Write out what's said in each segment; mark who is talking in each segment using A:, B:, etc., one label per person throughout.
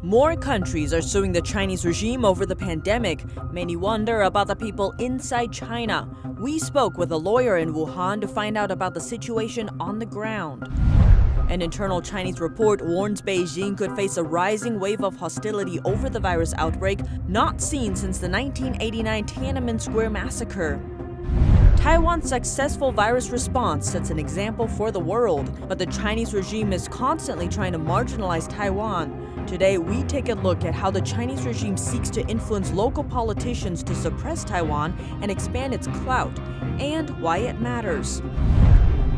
A: More countries are suing the Chinese regime over the pandemic. Many wonder about the people inside China. We spoke with a lawyer in Wuhan to find out about the situation on the ground. An internal Chinese report warns Beijing could face a rising wave of hostility over the virus outbreak not seen since the 1989 Tiananmen Square massacre. Taiwan's successful virus response sets an example for the world, but the Chinese regime is constantly trying to marginalize Taiwan. Today, we take a look at how the Chinese regime seeks to influence local politicians to suppress Taiwan and expand its clout, and why it matters.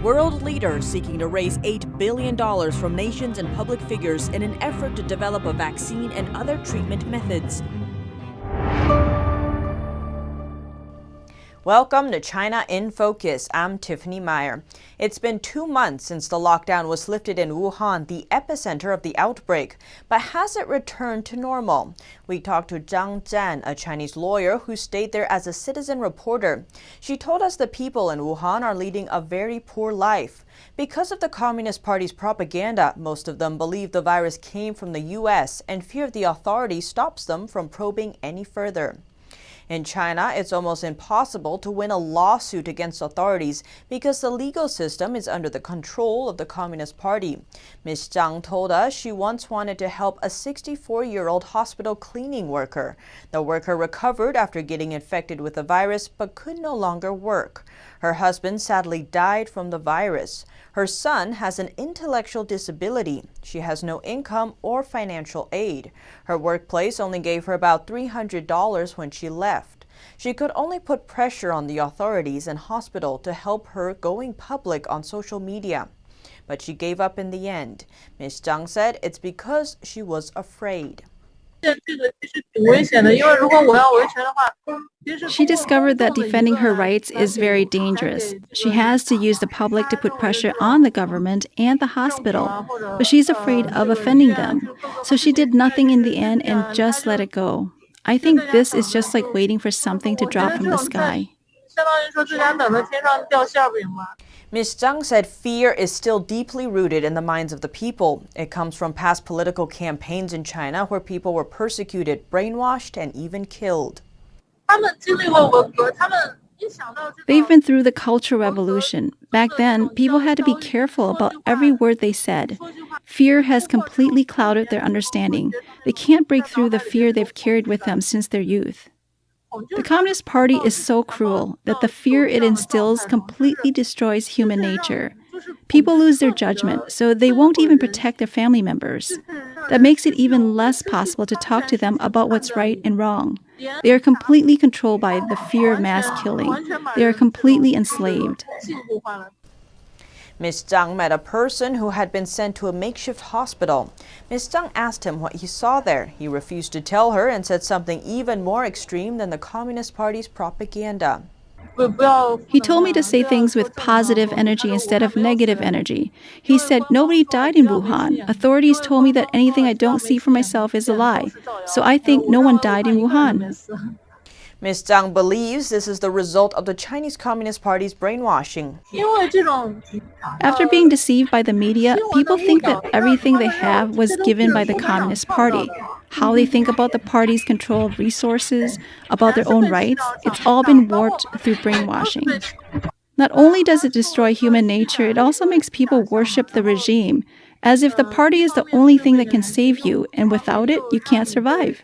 A: World leaders seeking to raise $8 billion from nations and public figures in an effort to develop a vaccine and other treatment methods. Welcome to China in Focus. I'm Tiffany Meyer. It's been 2 months since the lockdown was lifted in Wuhan, the epicenter of the outbreak. But has it returned to normal? We talked to Zhang Zhan, a Chinese lawyer who stayed there as a citizen reporter. She told us the people in Wuhan are leading a very poor life. Because of the Communist Party's propaganda, most of them believe the virus came from the U.S., and fear of the authorities stops them from probing any further. In China, it's almost impossible to win a lawsuit against authorities because the legal system is under the control of the Communist Party. Ms. Zhang told us she once wanted to help a 64-year-old hospital cleaning worker. The worker recovered after getting infected with the virus but could no longer work. Her husband sadly died from the virus. Her son has an intellectual disability. She has no income or financial aid. Her workplace only gave her about $300 when she left. She could only put pressure on the authorities and hospital to help her going public on social media. But she gave up in the end. Ms. Zhang said it's because she was afraid.
B: She discovered that defending her rights is very dangerous. She has to use the public to put pressure on the government and the hospital, but she's afraid of offending them. So she did nothing in the end and just let it go. I think this is just like waiting for something to drop from the sky.
A: Ms. Zhang said fear is still deeply rooted in the minds of the people. It comes from past political campaigns in China where people were persecuted, brainwashed, and even killed.
B: They've been through the Cultural Revolution. Back then, people had to be careful about every word they said. Fear has completely clouded their understanding. They can't break through the fear they've carried with them since their youth. The Communist Party is so cruel that the fear it instills completely destroys human nature. People lose their judgment, so they won't even protect their family members. That makes it even less possible to talk to them about what's right and wrong. They are completely controlled by the fear of mass killing. They are completely enslaved.
A: Ms. Zhang met a person who had been sent to a makeshift hospital. Ms. Zhang asked him what he saw there. He refused to tell her and said something even more extreme than the Communist Party's propaganda.
B: He told me to say things with positive energy instead of negative energy. He said nobody died in Wuhan. Authorities told me that anything I don't see for myself is a lie. So I think no one died in Wuhan.
A: Ms. Zhang believes this is the result of the Chinese Communist Party's brainwashing.
B: After being deceived by the media, people think that everything they have was given by the Communist Party. How they think about the party's control of resources, about their own rights, it's all been warped through brainwashing. Not only does it destroy human nature, it also makes people worship the regime, as if the party is the only thing that can save you, and without it, you can't survive.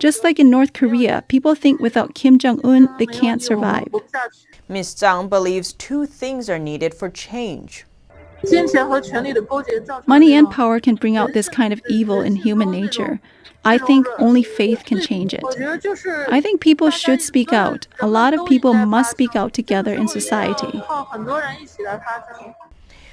B: Just like in North Korea, people think without Kim Jong-un, they can't survive.
A: Ms. Zhang believes 2 things are needed for change.
B: Money and power can bring out this kind of evil in human nature. I think only faith can change it. I think people should speak out. A lot of people must speak out together in society.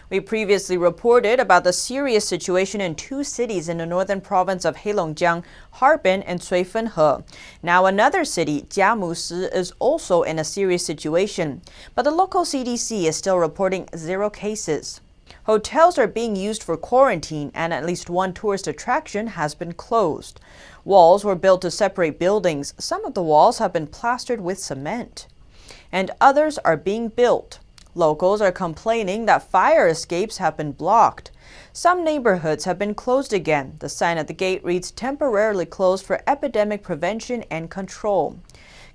A: We previously reported about the serious situation in 2 cities in the northern province of Heilongjiang, Harbin and Cuifunhe. Now another city, Jiamusi, is also in a serious situation, but the local CDC is still reporting 0 cases. Hotels are being used for quarantine and at least 1 tourist attraction has been closed. Walls were built to separate buildings. Some of the walls have been plastered with cement. And others are being built. Locals are complaining that fire escapes have been blocked. Some neighborhoods have been closed again. The sign at the gate reads "Temporarily closed for epidemic prevention and control."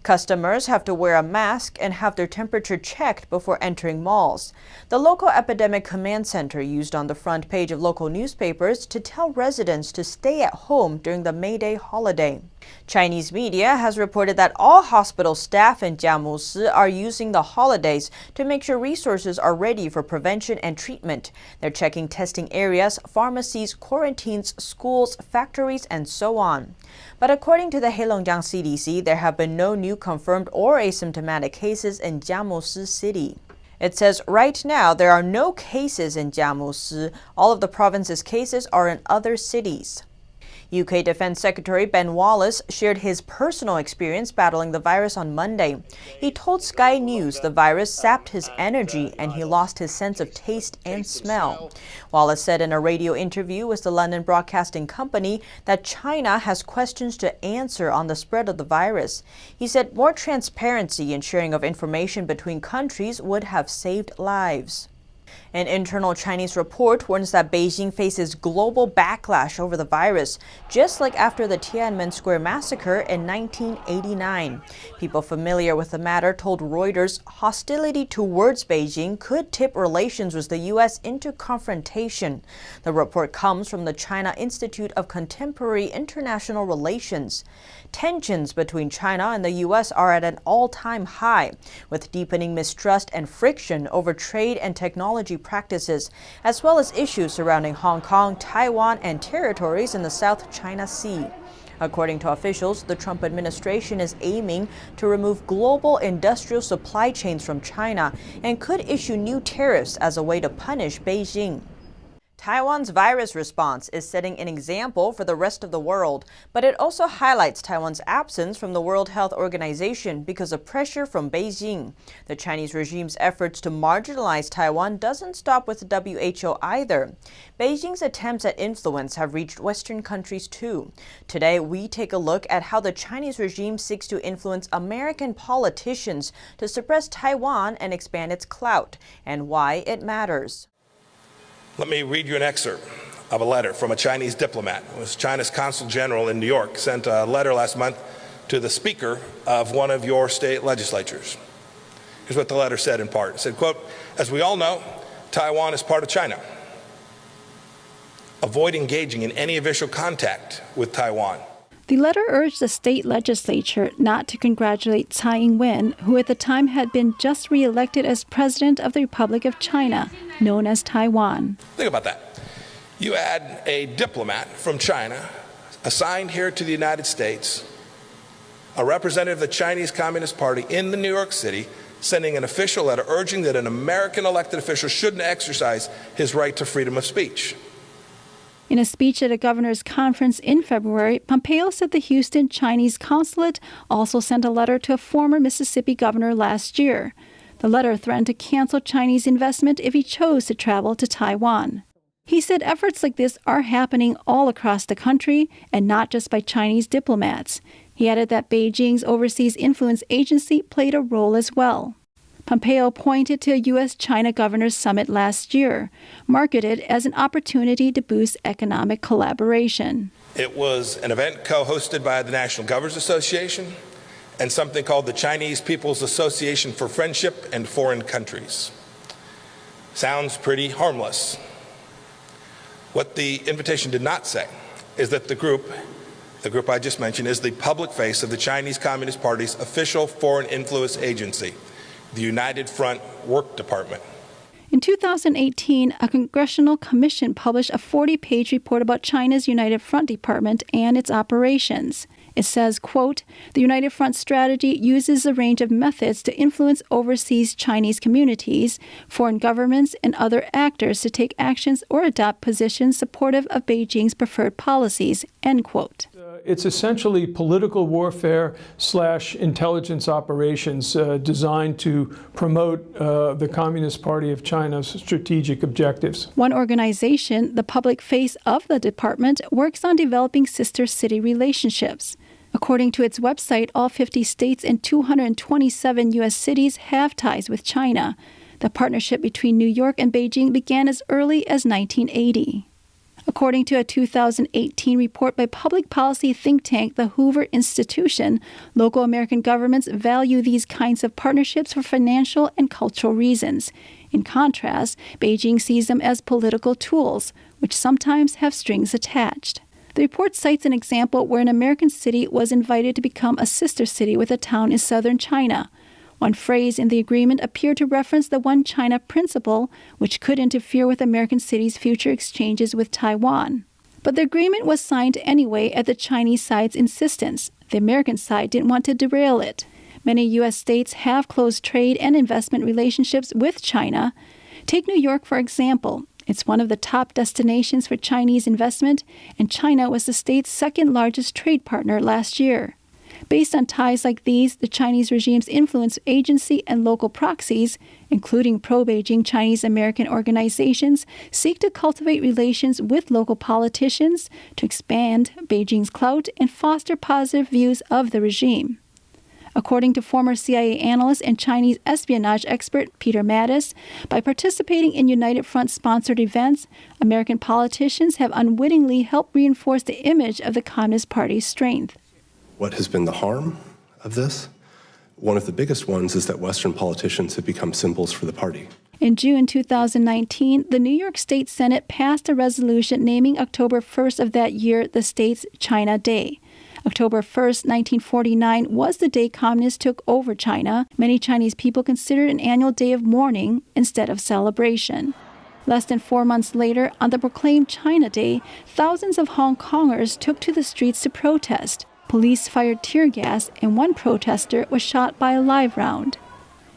A: Customers have to wear a mask and have their temperature checked before entering malls. The local epidemic command center used on the front page of local newspapers to tell residents to stay at home during the May Day holiday. Chinese media has reported that all hospital staff in Jiamusi are using the holidays to make sure resources are ready for prevention and treatment. They're checking testing areas, pharmacies, quarantines, schools, factories, and so on. But according to the Heilongjiang CDC, there have been no new confirmed or asymptomatic cases in Jiamusi City. It says right now there are no cases in Jiamusi. All of the province's cases are in other cities. UK Defense Secretary Ben Wallace shared his personal experience battling the virus on Monday. He told Sky News the virus sapped his energy and he lost his sense of taste and smell. Wallace said in a radio interview with the London Broadcasting Company that China has questions to answer on the spread of the virus. He said more transparency and sharing of information between countries would have saved lives. An internal Chinese report warns that Beijing faces global backlash over the virus, just like after the Tiananmen Square massacre in 1989. People familiar with the matter told Reuters hostility towards Beijing could tip relations with the U.S. into confrontation. The report comes from the China Institute of Contemporary International Relations. Tensions between China and the U.S. are at an all-time high, with deepening mistrust and friction over trade and technology practices, as well as issues surrounding Hong Kong, Taiwan, and territories in the South China Sea. According to officials, the Trump administration is aiming to remove global industrial supply chains from China and could issue new tariffs as a way to punish Beijing. Taiwan's virus response is setting an example for the rest of the world, but it also highlights Taiwan's absence from the World Health Organization because of pressure from Beijing. The Chinese regime's efforts to marginalize Taiwan doesn't stop with the WHO either. Beijing's attempts at influence have reached Western countries too. Today, we take a look at how the Chinese regime seeks to influence American politicians to suppress Taiwan and expand its clout, and why it matters.
C: Let me read you an excerpt of a letter from a Chinese diplomat. It was China's consul general in New York, sent a letter last month to the speaker of one of your state legislatures. Here's what the letter said in part. It said, quote, "As we all know, Taiwan is part of China. Avoid engaging in any official contact with Taiwan."
B: The letter urged the state legislature not to congratulate Tsai Ing-wen, who at the time had been just re-elected as president of the Republic of China, known as Taiwan.
C: Think about that. You add a diplomat from China assigned here to the United States, a representative of the Chinese Communist Party in New York City, sending an official letter urging that an American elected official shouldn't exercise his right to freedom of speech.
B: In a speech at a governor's conference in February, Pompeo said the Houston Chinese consulate also sent a letter to a former Mississippi governor last year. The letter threatened to cancel Chinese investment if he chose to travel to Taiwan. He said efforts like this are happening all across the country and not just by Chinese diplomats. He added that Beijing's Overseas Influence Agency played a role as well. Pompeo pointed to a U.S.-China governors summit last year, marketed as an opportunity to boost economic collaboration.
C: It was an event co-hosted by the National Governors Association and something called the Chinese People's Association for Friendship and Foreign Countries. Sounds pretty harmless. What the invitation did not say is that the group I just mentioned, is the public face of the Chinese Communist Party's official foreign influence agency, the United Front Work Department.
B: In 2018, a congressional commission published a 40-page report about China's United Front Department and its operations. It says, quote, "The United Front strategy uses a range of methods to influence overseas Chinese communities, foreign governments, and other actors to take actions or adopt positions supportive of Beijing's preferred policies," end quote.
D: It's essentially political warfare / intelligence operations designed to promote the Communist Party of China's strategic objectives.
B: One organization, the public face of the department, works on developing sister city relationships. According to its website, all 50 states and 227 U.S. cities have ties with China. The partnership between New York and Beijing began as early as 1980. According to a 2018 report by public policy think tank the Hoover Institution, local American governments value these kinds of partnerships for financial and cultural reasons. In contrast, Beijing sees them as political tools, which sometimes have strings attached. The report cites an example where an American city was invited to become a sister city with a town in southern China. One phrase in the agreement appeared to reference the One China principle, which could interfere with American cities' future exchanges with Taiwan. But the agreement was signed anyway at the Chinese side's insistence. The American side didn't want to derail it. Many U.S. states have close trade and investment relationships with China. Take New York, for example. It's one of the top destinations for Chinese investment, and China was the state's second largest trade partner last year. Based on ties like these, the Chinese regime's influence agency and local proxies, including pro-Beijing Chinese-American organizations, seek to cultivate relations with local politicians to expand Beijing's clout and foster positive views of the regime. According to former CIA analyst and Chinese espionage expert Peter Mattis, by participating in United Front-sponsored events, American politicians have unwittingly helped reinforce the image of the Communist Party's strength.
E: What has been the harm of this? One of the biggest ones is that Western politicians have become symbols for the party.
B: In June 2019, the New York State Senate passed a resolution naming October 1st of that year the state's China Day. October 1st, 1949 was the day communists took over China. Many Chinese people considered an annual day of mourning instead of celebration. Less than 4 months later, on the proclaimed China Day, thousands of Hong Kongers took to the streets to protest. Police fired tear gas, and one protester was shot by a live round.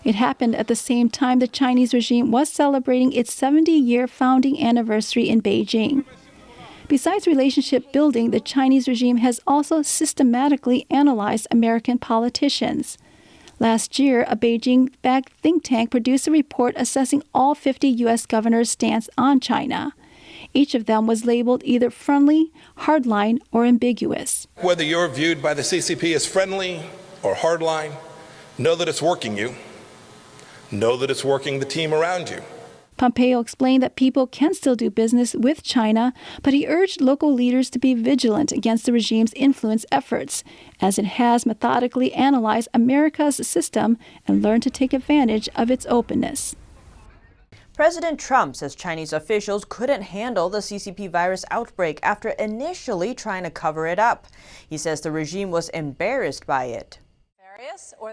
B: It happened at the same time the Chinese regime was celebrating its 70-year founding anniversary in Beijing. Besides relationship building, the Chinese regime has also systematically analyzed American politicians. Last year, a Beijing-backed think tank produced a report assessing all 50 U.S. governors' stance on China. Each of them was labeled either friendly, hardline, or ambiguous.
C: Whether you're viewed by the CCP as friendly or hardline, know that it's working you. Know that it's working the team around you.
B: Pompeo explained that people can still do business with China, but he urged local leaders to be vigilant against the regime's influence efforts, as it has methodically analyzed America's system and learned to take advantage of its openness.
A: President Trump says Chinese officials couldn't handle the CCP virus outbreak after initially trying to cover it up. He says the regime was embarrassed by it.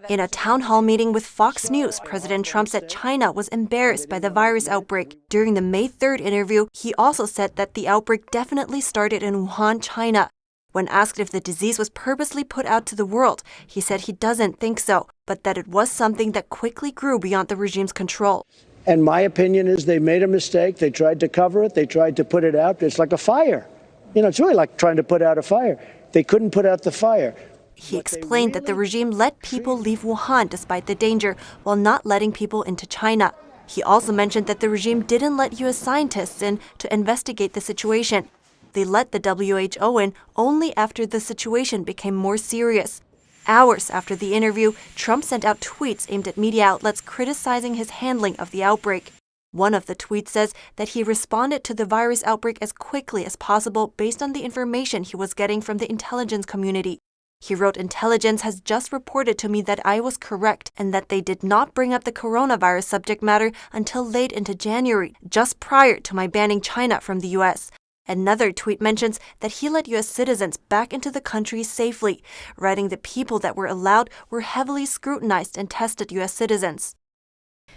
F: In a town hall meeting with Fox News, President Trump said China was embarrassed by the virus outbreak. During the May 3rd interview, he also said that the outbreak definitely started in Wuhan, China. When asked if the disease was purposely put out to the world, he said he doesn't think so, but that it was something that quickly grew beyond the regime's control.
G: And my opinion is they made a mistake. They tried to cover it. They tried to put it out. It's like a fire. It's really like trying to put out a fire. They couldn't put out the fire.
F: He explained that the regime let people leave Wuhan despite the danger, while not letting people into China. He also mentioned that the regime didn't let U.S. scientists in to investigate the situation. They let the WHO in only after the situation became more serious. Hours after the interview, Trump sent out tweets aimed at media outlets criticizing his handling of the outbreak. One of the tweets says that he responded to the virus outbreak as quickly as possible based on the information he was getting from the intelligence community. He wrote, "Intelligence has just reported to me that I was correct and that they did not bring up the coronavirus subject matter until late into January, just prior to my banning China from the U.S." Another tweet mentions that he let U.S. citizens back into the country safely, writing the people that were allowed were heavily scrutinized and tested U.S. citizens.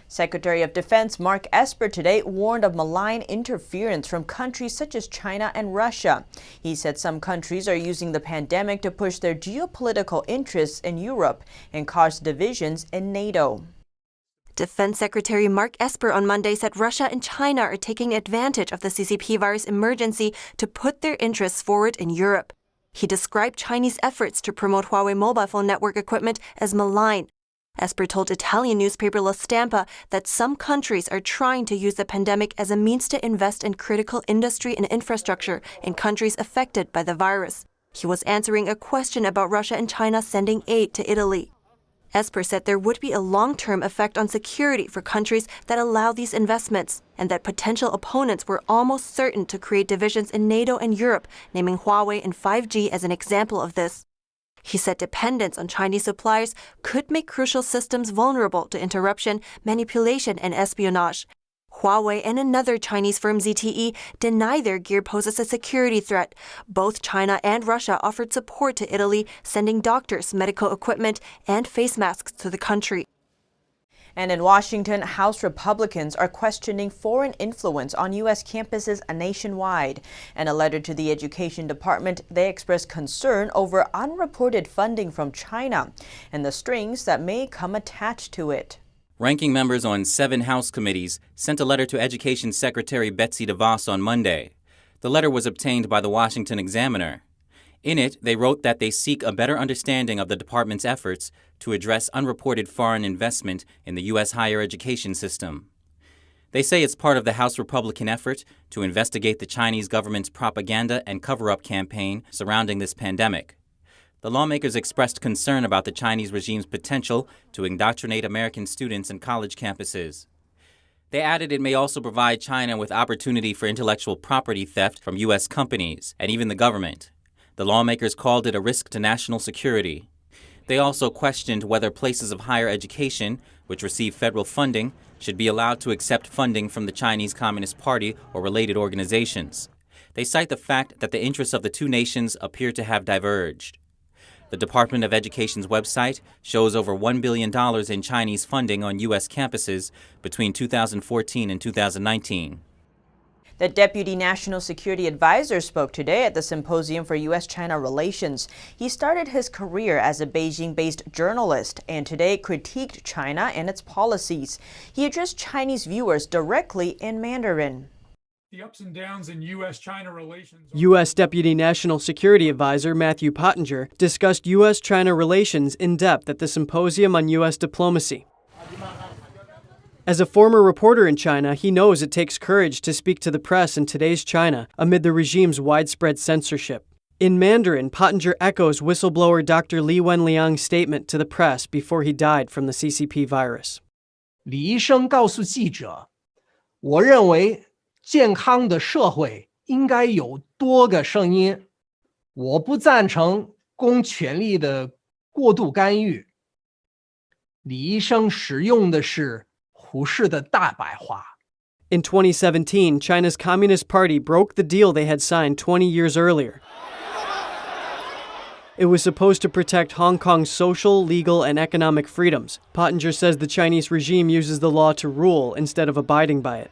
A: Secretary of Defense Mark Esper today warned of malign interference from countries such as China and Russia. He said some countries are using the pandemic to push their geopolitical interests in Europe and cause divisions in NATO.
F: Defense Secretary Mark Esper on Monday said Russia and China are taking advantage of the CCP virus emergency to put their interests forward in Europe. He described Chinese efforts to promote Huawei mobile phone network equipment as malign. Esper told Italian newspaper La Stampa that some countries are trying to use the pandemic as a means to invest in critical industry and infrastructure in countries affected by the virus. He was answering a question about Russia and China sending aid to Italy. Esper said there would be a long-term effect on security for countries that allow these investments, and that potential opponents were almost certain to create divisions in NATO and Europe, naming Huawei and 5G as an example of this. He said dependence on Chinese suppliers could make crucial systems vulnerable to interruption, manipulation, and espionage. Huawei and another Chinese firm, ZTE, deny their gear poses a security threat. Both China and Russia offered support to Italy, sending doctors, medical equipment, and face masks to the country.
A: And in Washington, House Republicans are questioning foreign influence on U.S. campuses nationwide. In a letter to the Education Department, they expressed concern over unreported funding from China and the strings that may come attached to it.
H: Ranking members on 7 House committees sent a letter to Education Secretary Betsy DeVos on Monday. The letter was obtained by the Washington Examiner. In it, they wrote that they seek a better understanding of the department's efforts to address unreported foreign investment in the U.S. higher education system. They say it's part of the House Republican effort to investigate the Chinese government's propaganda and cover-up campaign surrounding this pandemic. The lawmakers expressed concern about the Chinese regime's potential to indoctrinate American students in college campuses. They added it may also provide China with opportunity for intellectual property theft from U.S. companies and even the government. The lawmakers called it a risk to national security. They also questioned whether places of higher education, which receive federal funding, should be allowed to accept funding from the Chinese Communist Party or related organizations. They cite the fact that the interests of the two nations appear to have diverged. The Department of Education's website shows over $1 billion in Chinese funding on U.S. campuses between 2014 and 2019.
A: The Deputy National Security Advisor spoke today at the Symposium for U.S.-China Relations. He started his career as a Beijing-based journalist and today critiqued China and its policies. He addressed Chinese viewers directly in Mandarin.
I: The ups and downs in U.S.-China relations.
J: U.S. Deputy National Security Advisor Matthew Pottinger discussed U.S.-China relations in depth at the Symposium on U.S. Diplomacy. As a former reporter in China, he knows it takes courage to speak to the press in today's China amid the regime's widespread censorship. In Mandarin, Pottinger echoes whistleblower Dr. Li Wenliang's statement to the press before he died from the CCP virus.
K: 李医生告诉记者，我认为健康的社会应该有多个声音，我不赞成公权力的过度干预。李医生使用的是胡适的大白话。
J: In 2017, China's Communist Party broke the deal they had signed 20 years earlier. It was supposed to protect Hong Kong's social, legal, and economic freedoms. Pottinger says the Chinese regime uses the law to rule instead of abiding by it.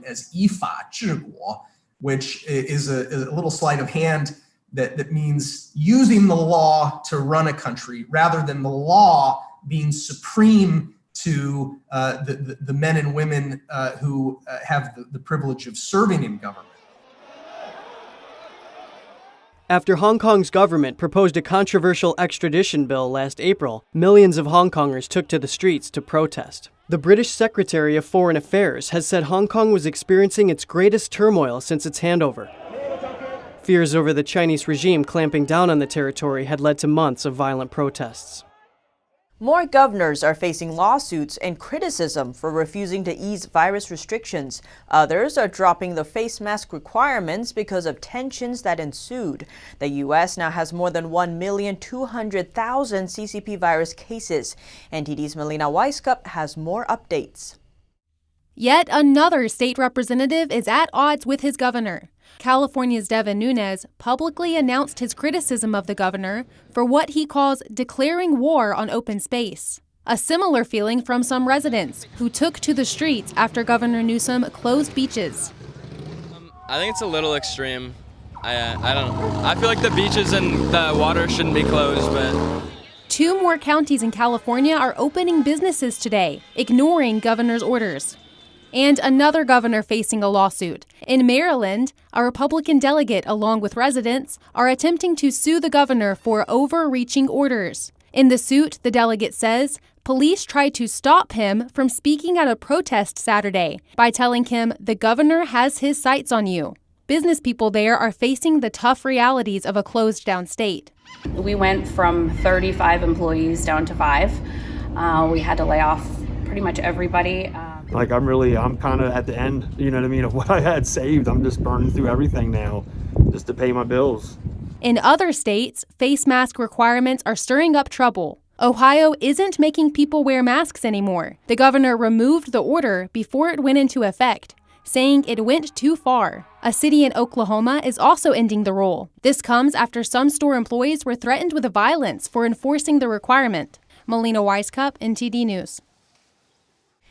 L: As 依法治国, which is a little sleight of hand that means using the law to run a country rather than the law being supreme to the men and women who have the privilege of serving in government.
J: After Hong Kong's government proposed a controversial extradition bill last April, millions of Hong Kongers took to the streets to protest. The British Secretary of Foreign Affairs has said Hong Kong was experiencing its greatest turmoil since its handover. Fears over the Chinese regime clamping down on the territory had led to months of violent protests.
A: More governors are facing lawsuits and criticism for refusing to ease virus restrictions. Others are dropping the face mask requirements because of tensions that ensued. The U.S. now has more than 1,200,000 CCP virus cases. NTD's Melina Weiskup has more updates.
M: Yet another state representative is at odds with his governor. California's Devin Nunes publicly announced his criticism of the governor for what he calls declaring war on open space. A similar feeling from some residents who took to the streets after Governor Newsom closed beaches.
N: I think it's a little extreme. I don't know. I feel like the beaches and the water shouldn't be closed, but...
M: 2 more counties in California are opening businesses today, ignoring governor's orders. And another governor facing a lawsuit. In Maryland, a Republican delegate, along with residents, are attempting to sue the governor for overreaching orders. In the suit, the delegate says police tried to stop him from speaking at a protest Saturday by telling him the governor has his sights on you. Business people there are facing the tough realities of a closed-down state.
O: We went from 35 employees down to 5. We had to lay off pretty much everybody.
P: I'm kind of at the end, you know what I mean, of what I had saved. I'm just burning through everything now just to pay my bills.
M: In other states, face mask requirements are stirring up trouble. Ohio isn't making people wear masks anymore. The governor removed the order before it went into effect, saying it went too far. A city in Oklahoma is also ending the rule. This comes after some store employees were threatened with violence for enforcing the requirement. Melina Weiskup, NTD News.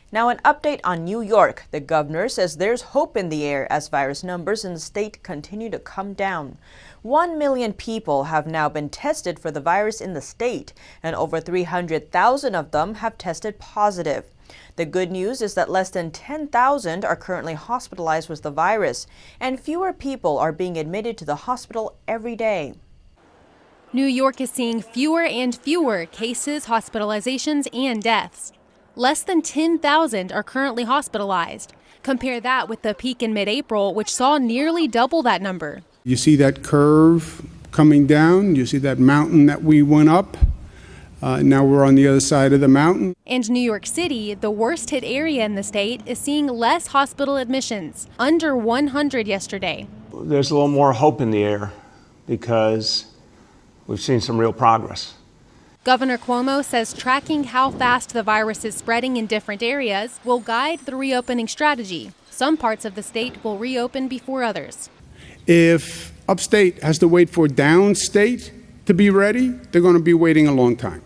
A: Now an update on New York. The governor says there's hope in the air as virus numbers in the state continue to come down. 1 million people have now been tested for the virus in the state, and over 300,000 of them have tested positive. The good news is that less than 10,000 are currently hospitalized with the virus, and fewer people are being admitted to the hospital every day.
M: New York is seeing fewer and fewer cases, hospitalizations, and deaths. Less than 10,000 are currently hospitalized. Compare that with the peak in mid-April, which saw nearly double that number.
Q: You see that curve coming down. You see that mountain that we went up. Now we're on the other side of the mountain.
M: And New York City, the worst hit area in the state, is seeing less hospital admissions, under 100 yesterday.
R: There's a little more hope in the air because we've seen some real progress.
M: Governor Cuomo says tracking how fast the virus is spreading in different areas will guide the reopening strategy. Some parts of the state will reopen before others.
Q: If upstate has to wait for downstate to be ready, they're going to be waiting a long time.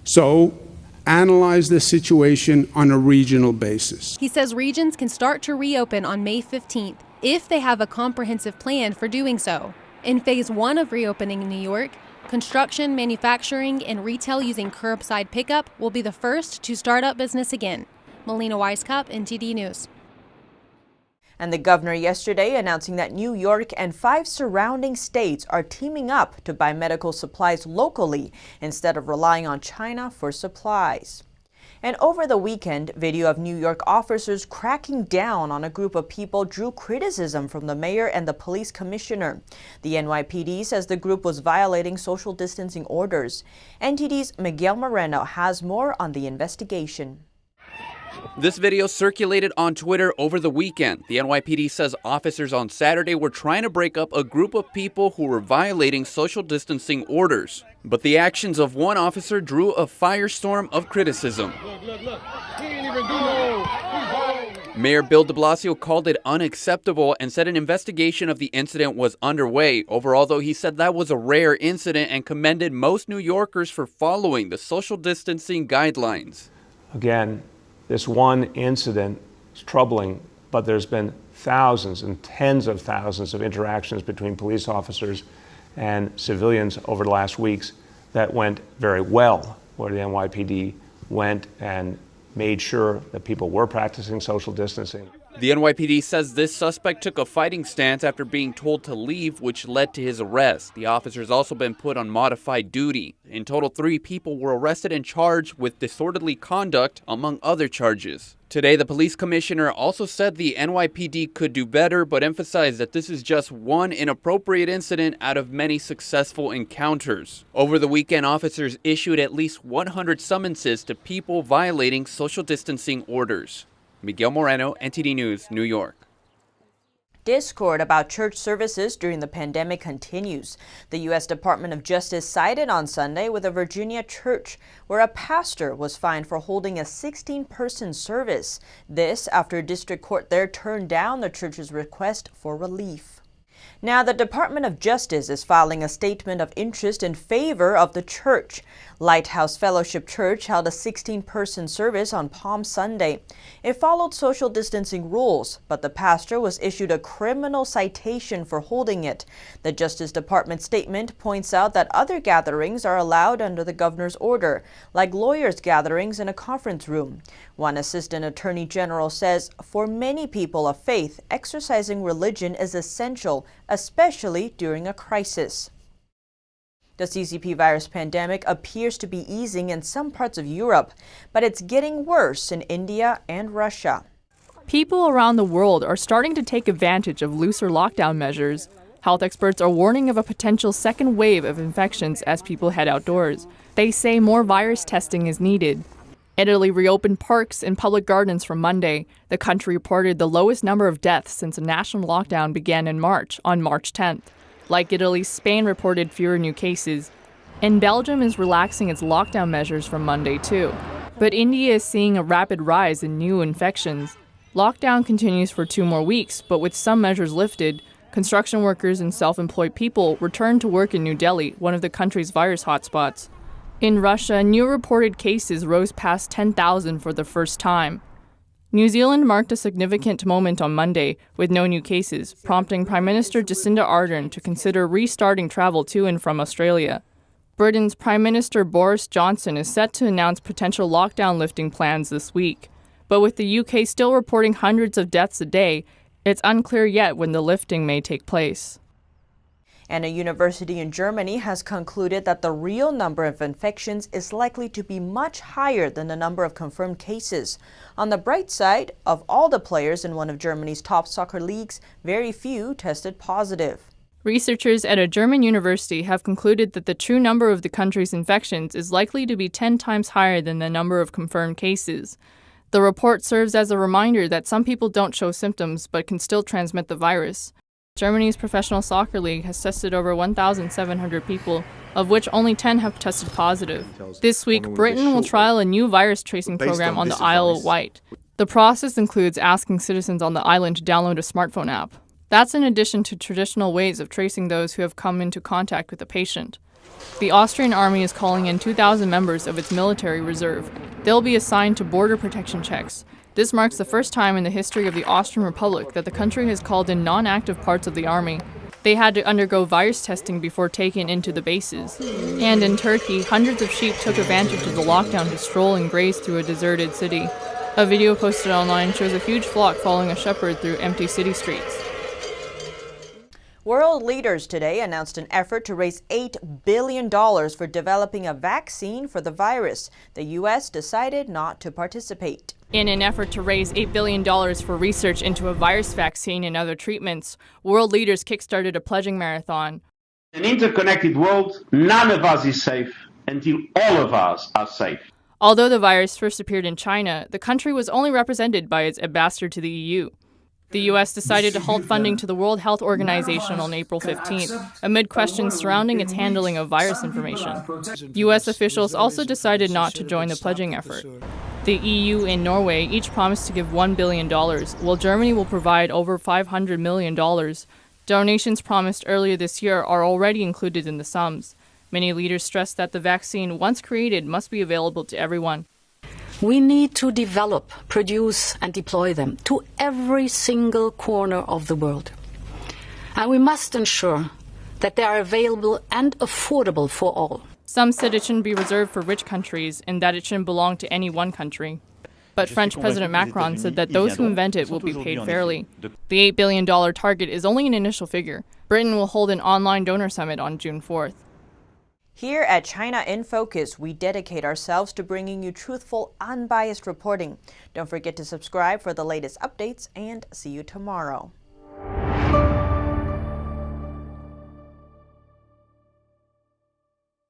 Q: So analyze the situation on a regional basis.
M: He says regions can start to reopen on May 15th if they have a comprehensive plan for doing so. In phase 1 of reopening in New York, construction, manufacturing, and retail using curbside pickup will be the first to start up business again. Melina Weiskup, NTD News.
A: And the governor yesterday announcing that New York and 5 surrounding states are teaming up to buy medical supplies locally instead of relying on China for supplies. And over the weekend, video of New York officers cracking down on a group of people drew criticism from the mayor and the police commissioner. The NYPD says the group was violating social distancing orders. NTD's Miguel Moreno has more on the investigation.
S: This video circulated on Twitter over the weekend. The NYPD says officers on Saturday were trying to break up a group of people who were violating social distancing orders. But the actions of one officer drew a firestorm of criticism.
T: Look. He ain't even do no.
S: Mayor Bill de Blasio called it unacceptable and said an investigation of the incident was underway. Overall, though, he said that was a rare incident and commended most New Yorkers for following the social distancing guidelines.
R: Again, this one incident is troubling, but there's been thousands and tens of thousands of interactions between police officers and civilians over the last weeks that went very well, where the NYPD went and made sure that people were practicing social distancing.
S: The NYPD says this suspect took a fighting stance after being told to leave, which led to his arrest. The officer's also been put on modified duty. In total, 3 people were arrested and charged with disorderly conduct, among other charges. Today, the police commissioner also said the NYPD could do better, but emphasized that this is just one inappropriate incident out of many successful encounters. Over the weekend, officers issued at least 100 summonses to people violating social distancing orders. Miguel Moreno, NTD News, New York.
A: Discord about church services during the pandemic continues. The U.S. Department of Justice sided on Sunday with a Virginia church where a pastor was fined for holding a 16-person service. This after a district court there turned down the church's request for relief. Now, the Department of Justice is filing a statement of interest in favor of the church. Lighthouse Fellowship Church held a 16-person service on Palm Sunday. It followed social distancing rules, but the pastor was issued a criminal citation for holding it. The Justice Department statement points out that other gatherings are allowed under the governor's order, like lawyers' gatherings in a conference room. One assistant attorney general says, for many people of faith, exercising religion is essential, especially during a crisis. The CCP virus pandemic appears to be easing in some parts of Europe, but it's getting worse in India and Russia.
U: People around the world are starting to take advantage of looser lockdown measures. Health experts are warning of a potential second wave of infections as people head outdoors. They say more virus testing is needed. Italy reopened parks and public gardens from Monday. The country reported the lowest number of deaths since a national lockdown began in March, on March 10th. Like Italy, Spain reported fewer new cases. And Belgium is relaxing its lockdown measures from Monday, too. But India is seeing a rapid rise in new infections. Lockdown continues for 2 more weeks, but with some measures lifted, construction workers and self-employed people returned to work in New Delhi, one of the country's virus hotspots. In Russia, new reported cases rose past 10,000 for the first time. New Zealand marked a significant moment on Monday with no new cases, prompting Prime Minister Jacinda Ardern to consider restarting travel to and from Australia. Britain's Prime Minister Boris Johnson is set to announce potential lockdown lifting plans this week. But with the UK still reporting hundreds of deaths a day, it's unclear yet when the lifting may take place.
A: And a university in Germany has concluded that the real number of infections is likely to be much higher than the number of confirmed cases. On the bright side, of all the players in one of Germany's top soccer leagues, very few tested positive.
U: Researchers at a German university have concluded that the true number of the country's infections is likely to be 10 times higher than the number of confirmed cases. The report serves as a reminder that some people don't show symptoms but can still transmit the virus. Germany's professional soccer league has tested over 1,700 people, of which only 10 have tested positive. This week, Britain will trial a new virus tracing program on the Isle of Wight. The process includes asking citizens on the island to download a smartphone app. That's in addition to traditional ways of tracing those who have come into contact with a patient. The Austrian army is calling in 2,000 members of its military reserve. They'll be assigned to border protection checks. This marks the first time in the history of the Austrian Republic that the country has called in non-active parts of the army. They had to undergo virus testing before taken into the bases. And in Turkey, hundreds of sheep took advantage of the lockdown to stroll and graze through a deserted city. A video posted online shows a huge flock following a shepherd through empty city streets.
A: World leaders today announced an effort to raise $8 billion for developing a vaccine for the virus. The U.S. decided not to participate.
U: In an effort to raise $8 billion for research into a virus vaccine and other treatments, world leaders kickstarted a pledging marathon.
V: In an interconnected world, none of us is safe until all of us are safe.
U: Although the virus first appeared in China, the country was only represented by its ambassador to the EU. The U.S. decided to halt funding to the World Health Organization on April 15th, amid questions surrounding its handling of virus information. U.S. officials also decided not to join the pledging effort. The EU and Norway each promised to give $1 billion, while Germany will provide over $500 million. Donations promised earlier this year are already included in the sums. Many leaders stressed that the vaccine, once created, must be available to everyone.
W: We need to develop, produce and deploy them to every single corner of the world. And we must ensure that they are available and affordable for all.
U: Some said it shouldn't be reserved for rich countries and that it shouldn't belong to any one country. But French President Macron said that those who invent it will be paid fairly. The $8 billion target is only an initial figure. Britain will hold an online donor summit on June 4th.
A: Here at China in Focus, we dedicate ourselves to bringing you truthful, unbiased reporting. Don't forget to subscribe for the latest updates, and see you tomorrow.